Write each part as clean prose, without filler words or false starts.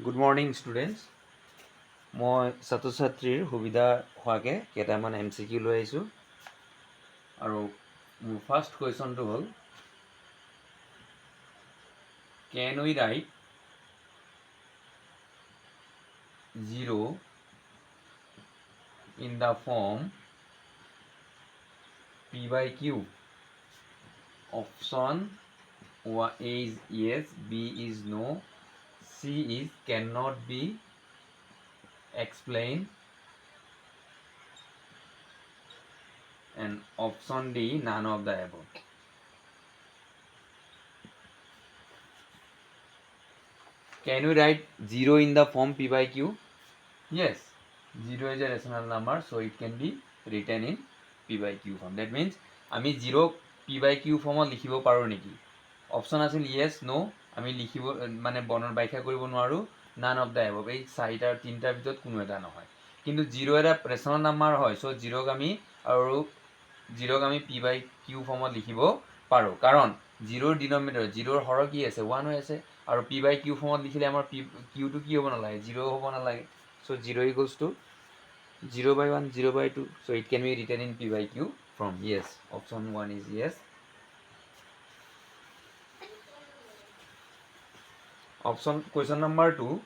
Good morning, students. মই ছাত্ৰ ছাত্ৰীৰ সুবিধা হোৱাকৈ কেইটামান MCQ লৈ আহিছোঁ আৰু মোৰ ফাৰ্ষ্ট কুৱেশ্যনটো হ'ল can we write 0 in the form P by Q? Option A is yes, B is no, C is cannot be explained, and option D none of the above. Can we write 0 in the form P by Q? Yes, 0 is a rational number, so it can be written in P by Q form. That means আমি 0 P by Q ফৰ্মত লিখিব পাৰোঁ নেকি? Option আছিল yes, no, আমি লিখিব মানে বৰ্ণৰ ব্যাখ্যা কৰিব নোৱাৰোঁ, none of the above, এই তিনিটাৰ ভিতৰত কোনো এটা নহয়। কিন্তু 0 এটা ৰেচনেল নাম্বাৰ হয়, চ' 0ক আমি P by Q ফৰ্মত লিখিব পাৰোঁ, কাৰণ 0ৰ ডিনমিনেটৰ 0ৰ হৰ কি আছে 1 হৈ আছে, আৰু P by Q ফৰ্মত লিখিলে আমাৰ Qটো কি হ'ব নালাগে 0 হ'ব নালাগে। So 0 equals to 0 by 1, 0 by 2. So it can be written in P by Q from yes. Option 1 is yes. Question number 2.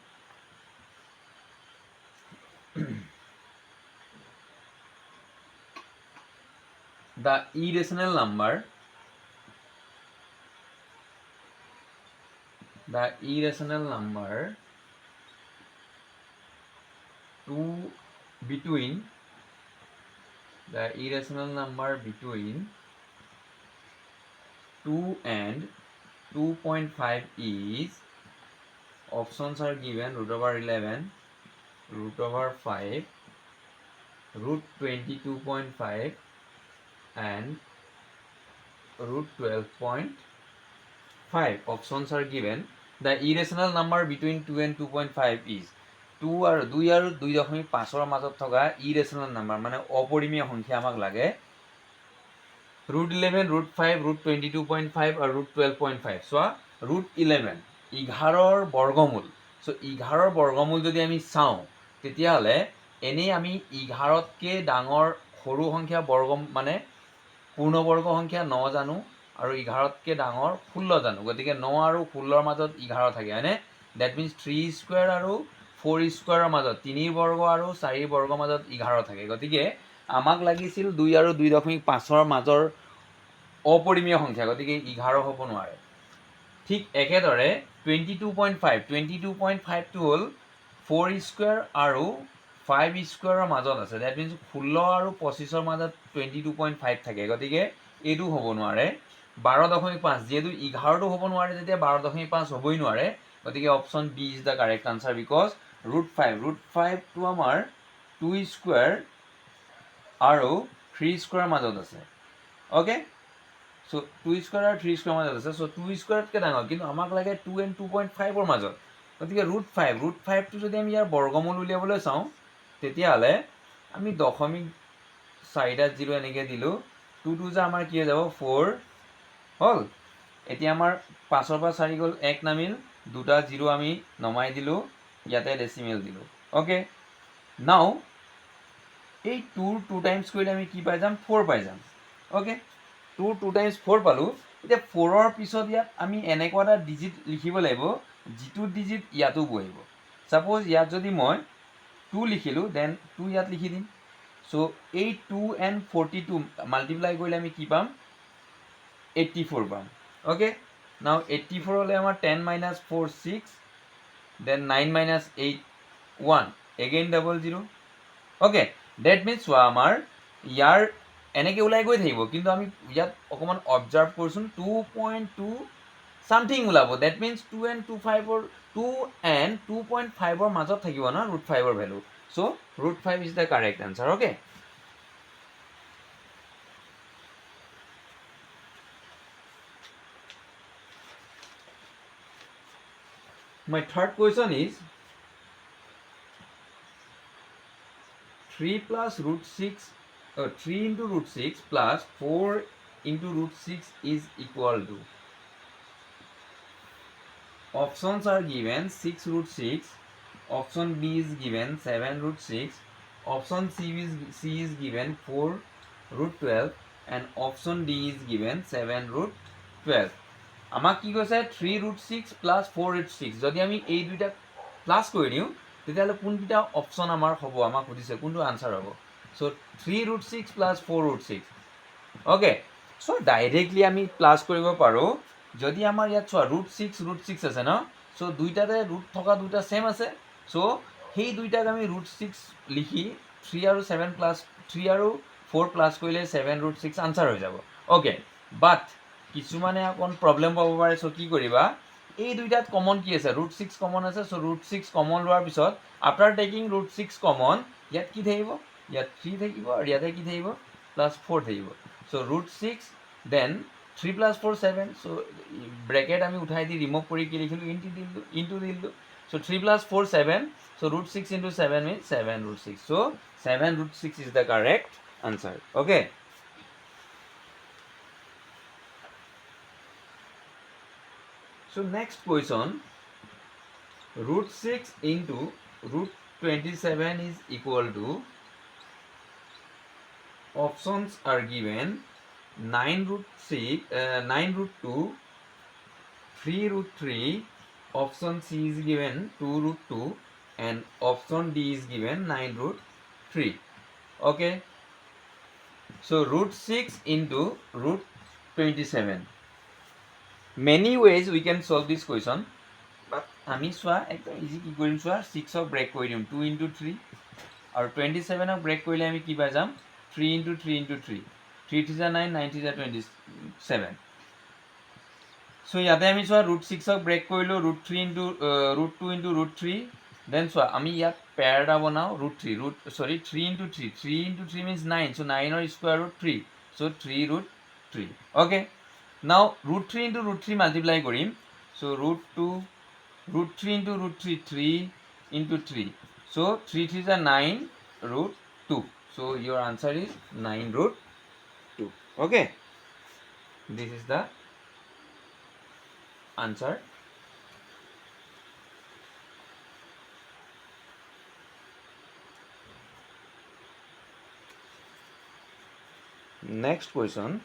The irrational number 2 between 2 and 2.5 is, options are given √11, √5, √22.5 and √12.5. Options are given. The irrational number between 2 and 2.5 is 2 আৰু 2.5ৰ মাজত থকা irrational number মানে অপৰিমেয় সংখ্যা আমাক লাগে √11, √5, √22.5 আৰু √12.5. চোৱা √11 11ৰ বৰ্গমূল, চ' 11ৰ বৰ্গমূল যদি আমি চাওঁ তেতিয়াহ'লে এনেই আমি 11তকৈ ডাঙৰ সৰু সংখ্যা মানে পূৰ্ণবৰ্গ সংখ্যা 9 জানো আৰু 11তকৈ ডাঙৰ 16 জানো, গতিকে 9 আৰু 16ৰ মাজত 11 থাকে হয়নে? ডেট মিনছ 3 স্কুৱেৰ আৰু 4 স্কুৱেৰৰ মাজত 3 বৰ্গ আৰু 4 বৰ্গৰ মাজত 11 থাকে, গতিকে আমাক লাগিছিল 2 আৰু 2.5ৰ মাজৰ অপৰিমেয় সংখ্যা, গতিকে 11 হ'ব নোৱাৰে। ঠিক একেদৰে 22.5টো হ'ল 4 স্কুৱেৰ আৰু 5 স্কুৱেৰৰ মাজত আছে, ডেট মিনছ 16 আৰু 25ৰ মাজত 22.5 থাকে, গতিকে এইটো হ'ব নোৱাৰে। 12.5 যিহেতু 11টো হ'ব নোৱাৰে যেতিয়া 12.5 হ'বই নোৱাৰে, গতিকে option B is the correct answer, because √5টো আমাৰ 2 স্কুৱেৰ আৰু 3 স্কুৱেৰৰ মাজত আছে। অ'কে, চ' 2 স্কুৱেৰ আৰু 3 স্কুৱেৰৰ মাজত আছে, চ' 2 স্কুৱেৰতকৈ ডাঙৰ, কিন্তু আমাক লাগে 2 and 2.5ৰ মাজত, গতিকে √5টো যদি আমি ইয়াৰ বৰ্গমূল উলিয়াবলৈ চাওঁ তেতিয়াহ'লে আমি 0.4 এনেকৈ দিলোঁ, 2 যে আমাৰ কি হৈ যাব 4 হ'ল। এতিয়া আমাৰ 5ৰ পৰা 4 গ'ল, 1 নামিল, 2টা 0 আমি নমাই দিলোঁ, ইয়াতে ডেচিমেল দিলোঁ। অ'কে, নাও এই 2ৰ 2 টাইমছ কৰিলে আমি কি পাই যাম 4 পাই যাম। অ'কে, 2ৰ 2 টাইমছ 4 পালোঁ। এতিয়া 4ৰ পিছত ইয়াত আমি এনেকুৱা এটা ডিজিট লিখিব লাগিব যিটো ডিজিট ইয়াতো বহিব। ছাপ'জ ইয়াত যদি মই 2 লিখিলোঁ, দেন 2 ইয়াত লিখি দিম। চ' এই 2 and 42 মাল্টিপ্লাই কৰিলে আমি কি পাম 84 পাম। অ'কে, নাও 84 হ'লে আমাৰ 10 - 4 6, then 9 - 8 1, again 00। Okay, that means চোৱা আমাৰ ইয়াৰ এনেকৈ ওলাই গৈ থাকিব, কিন্তু আমি ইয়াত অকণমান অবজাৰ্ভ কৰিছোঁ 2.2 চামথিং ওলাব, ডেট মিনছ 2 and 2.5ৰ মাজত থাকিব ন √5ৰ value, so' √5 is the correct answer. Okay, my third question is 3 plus √6 3 into √6 plus 4 into √6 is equal to, options are given 6 √6, Option B is given 7 root 6. Option C is given 4 root 12. And option D is given 7 root 12. আমাক কি কৈছে 3 root 6 plus 4 root 6 যদি আমি এই দুইটা plus কৰি দিওঁ তেতিয়াহ'লে কোনকেইটা অপশ্যন আমাৰ হ'ব আমাক সুধিছে কোনটো আনচাৰ হ'ব চ' 3 root 6 plus 4 root 6 okay so' directly আমি প্লাছ কৰিব পাৰোঁ যদি আমাৰ ইয়াত চোৱা ৰুট ছিক্স আছে ন চ' দুইটাতে ৰুট থকা দুটা ছেম আছে চ' সেই দুইটাক আমি ৰুট ছিক্স লিখি 3 আৰু 7 প্লাছ 3 আৰু 4 প্লাছ কৰিলে 7 root 6 আনচাৰ হৈ যাব অ'কে বাট কিছুমানে অকণ প্ৰব্লেম পাব পাৰে চ' কি কৰিবা এই দুইটাত কমন কি আছে ৰুট 6 কমন আছে চ' ৰুট 6 কমন লোৱাৰ পিছত আফটাৰ টেকিং ৰুট 6 কমন ইয়াত কি থাকিব ইয়াত 3 থাকিব আৰু ইয়াতে কি থাকিব প্লাছ 4 থাকিব চ' root 6 then 3 plus 4 7 so bracket আমি উঠাই দি রিমুভ কৰি কি লিখিলো ইনটু দিলো so 3 plus 4 7 so root 6 into 7 means 7 root 6 so 7 root 6 is the correct answer okay so next question root 6 into root 27 is equal to options are given 9 root 9 root 2 3 root 3 option C is given 2 root 2 and option D is given 9 root 3 okay so root 6 into root 27 many ways we can solve this question but আমি চোৱা একদম easy কি কৰিম চোৱা 6 অক brake কৰি দিম 2 into 3 আৰু 27 অক brake কৰিলে আমি কি পাই যাম 3 into 3 into 3 3 3 is 9 9 is 27 so ইয়াতে আমি চোৱা root 6 অক ব্ৰেক কৰিলো root 3 into root 2 into root 3 then চোৱা আমি ইয়াত পেয়াৰ এটা বনাও root 3 into 3 3 into 3 means 9 so 9 or square root 3 so 3 root 3 okay now root 3 into root 3 multiply কৰিম so root 2 root 3 into root 3 3 into 3 so 3 3 is 9 root 2 so your answer is 9 root 2 okay this is the answer next question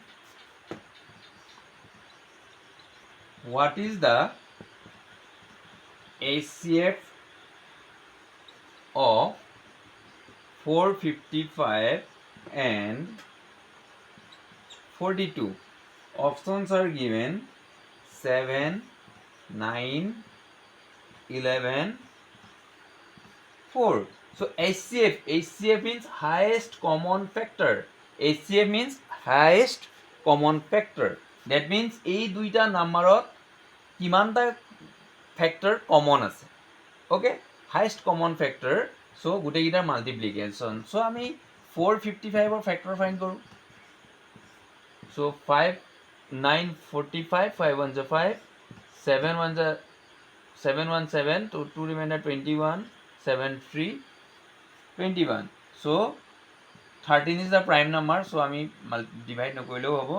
what is the HCF of 455 and 42 options are given 7 9 11 4 so HCF means highest common factor HCF means highest common factor that means এই দুইটা নাম্বাৰত কিমানটা factor common আছে okay highest common factor so গোটেইকেইটাৰ multiplication so আমি 455 ৰ factor find কৰোঁ so 5 9 45 5 1 5 7 1 7 1 7 to 2 remainder 21 7 3 21 so 13 is the prime number so আমি divide নকৰিলেও হ'ব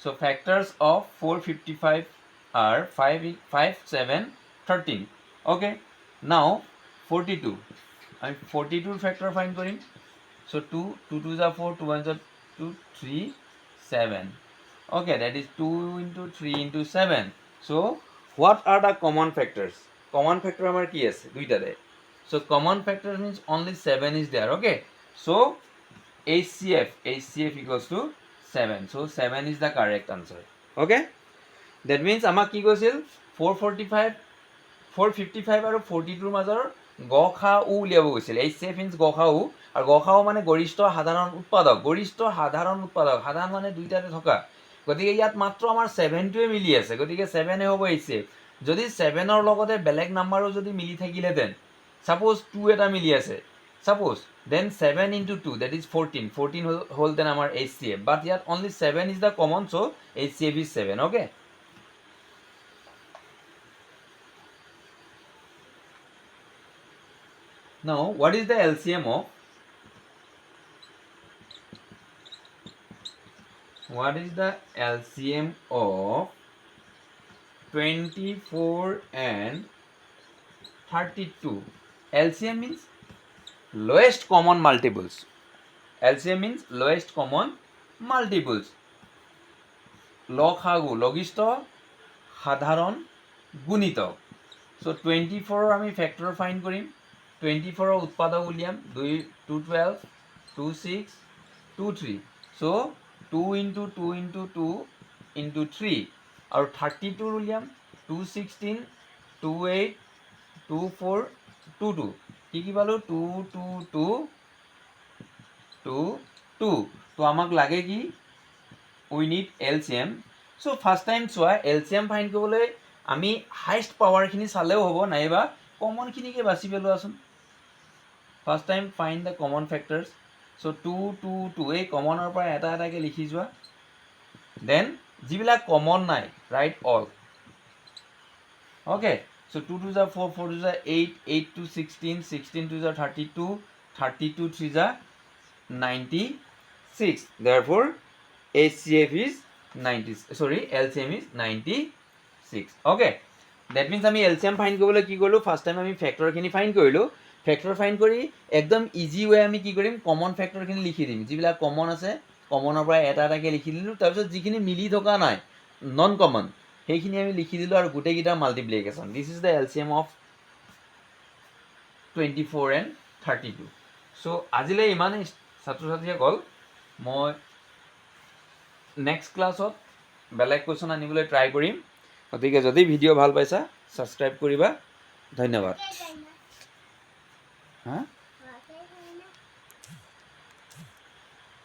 so factors of 455 are 5 7 13 okay now 42 আমি 42 factor find কৰিম so 2 2 2 is 4 2 1 is 2 3 7 okay that is 2 into 3 into 7 so what are the common factors common factor amar ki ase duitare so common factor means only 7 is there okay so HCF equals to 7 so 7 is the correct answer okay that means amak ki koisil 455 aru 42 মাজৰ গখাউ উলিয়াব গৈছিল HCF means গখাউ আৰু গখাউ মানে গৰিষ্ঠ সাধাৰণ উৎপাদক সাধাৰণ মানে দুইটাতে থকা গতিকে ইয়াত মাত্ৰ আমাৰ 7 টোৱে মিলি আছে গতিকে 7 এ হ'ব HCF যদি 7 ৰ লগতে বেলেগ নাম্বাৰো যদি মিলি থাকিলে দেন সাপোজ 2 এটা মিলি আছে suppose then 7 into 2 that is 14 whole then our HCF but here only 7 is the common so HCF is 7 okay now what is the LCM of 24 and 32 LCM means lowest common multiples. LCM means lowest common multiples. লসাগু লঘিষ্ঠ সাধারণ গুণিতক. So 24 আমি factor find কৰিম. 24 উৎপাদক উলিয়াম 2 12 2 6 2 3. So 2 into 2 into 2 into 3 আৰু 32 উলিয়াম 2 16 2 8 2 4 2 2. কি পালো 2 2 2 2 2. তো আমাক লাগে কি we need LCM. so first time চোৱা LCM ফাইন্ড কৰিবলৈ আমি হাইয়েষ্ট পাৱাৰখিনি চালেও হ'ব নাইবা কমনখিনিকে বাছি পেলোৱাচোন. First time find the common factors. So' 2 2 2 এই কমনৰ পৰা এটা এটাকৈ লিখি যোৱা. দেন যিবিলাক কমন নাই right all. Okay. So' 2 2 4 4 2 8 8 2 16 16 2 32 32 3 96. therefore HCF is 90. sorry LCM is 96. okay. that means আমি LCM ফাইন্ড কৰিবলৈ কি কৰিলোঁ ফাৰ্ষ্ট টাইম আমি ফেক্টৰখিনি ফাইন্ড কৰিলোঁ. ফেক্টৰ ফাইন্ড কৰি একদম ইজি ৱে আমি কি কৰিম কমন ফেক্টৰখিনি লিখি দিম. যিবিলাক কমন আছে কমনৰ পৰা এটা এটাকৈ লিখি দিলোঁ. তাৰপিছত যিখিনি মিলি থকা নাই নন কমন সেইখিনি আমি লিখি দিলোঁ আৰু গোটেইকেইটা multiplication. This is the LCM of 24 and 32. চ' আজিলৈ ইমানেই ছাত্ৰ ছাত্ৰীসকল. মই নেক্সট ক্লাছত বেলেগ কুৱেশ্যন আনিবলৈ ট্ৰাই কৰিম. গতিকে যদি ভিডিঅ' ভাল পাইছা ছাবস্ক্ৰাইব কৰিবা. ধন্যবাদ. হা